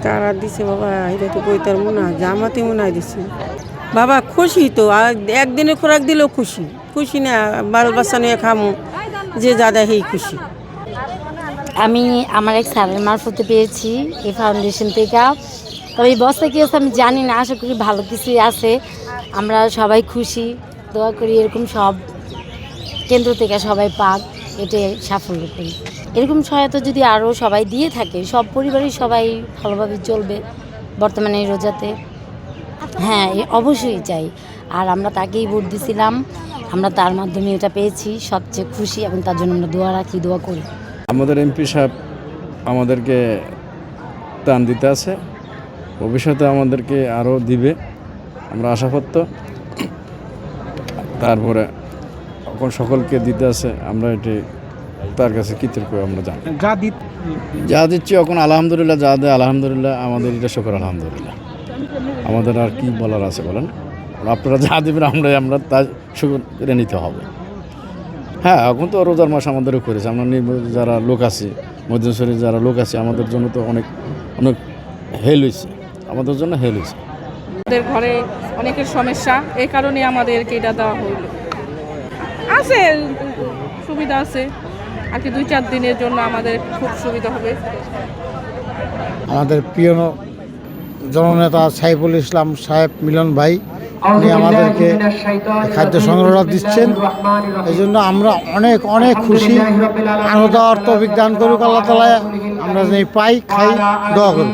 কারা দিছে বাবা, এটা তো কইতার মনে হয় জামাতে মনে হয় দিছে বাবা। খুশি তো, আর একদিনে খোরাক দিলেও খুশি। খুশি না, বাল বাচ্চা নিয়ে খামো, যে যাদা সেই খুশি। আমি আমার এক স্যারের মারফতে পেয়েছি এই ফাউন্ডেশন থেকে। তবে এই বস্তা কি আছে আমি জানি না, আশা করি ভালো কিছুই আছে। আমরা সবাই খুশি, দোয়া করি এরকম সব কেন্দ্র থেকে সবাই পাক, এটাই সাফল্য করি। এরকম সহায়তা যদি আরও সবাই দিয়ে থাকে, সব পরিবারই সবাই ভালোভাবে চলবে বর্তমানে এই রোজাতে। হ্যাঁ, অবশ্যই চাই। আর আমরা তাকেই ভোট দিছিলাম, আমরা তার মাধ্যমে এটা পেয়েছি, সবচেয়ে খুশি এবং তার জন্য আমরা দোয়া রাখি, দোয়া করি। আমাদের এমপি সাহেব আমাদেরকে ত্রাণ দিতে আছে, ভবিষ্যতে আমাদেরকে আরও দিবে, আমরা আশাপ্রত্য। তারপরে এখন সকলকে দিতে আছে, আমরা এটি তার কাছে কৃতজ্ঞ। আমরা জানি যা দিচ্ছি এখন আলহামদুলিল্লাহ, যা দেয় আলহামদুলিল্লাহ, আমাদের এটা শুকর আলহামদুলিল্লাহ। আমাদের আর কি বলার আছে বলেন? আপনারা যা দেবেন আমরা তা শুকর করে নিতে হবে। হ্যাঁ, এখন তো রোজার মাস আমাদেরও করেছে, আমরা যারা লোক আছি, মধ্যশরীর যারা লোক আছে, আমাদের জন্য তো অনেক অনেক হেল্প হয়েছে, আমাদের জন্য হেল্প হয়েছে। আমাদের ঘরে অনেকের সমস্যা, এই কারণে আমাদেরকে এটা দেওয়া হইল। আছে সুবিধা আছে, আর কি 2-4 দিনের জন্য আমাদের খুব সুবিধা হবে। আমাদের প্রিয় জননেতা সাইফুল ইসলাম সাহেব মিলন ভাই, উনি আমাদেরকে খাদ্য সংগ্রহ দিচ্ছেন, এই জন্য আমরা অনেক অনেক খুশি। আনন্দ অর্থ অভিজ্ঞান করুক আল্লাহ তাআলা, আমরা যেই পাই খাই, দোয়া করি।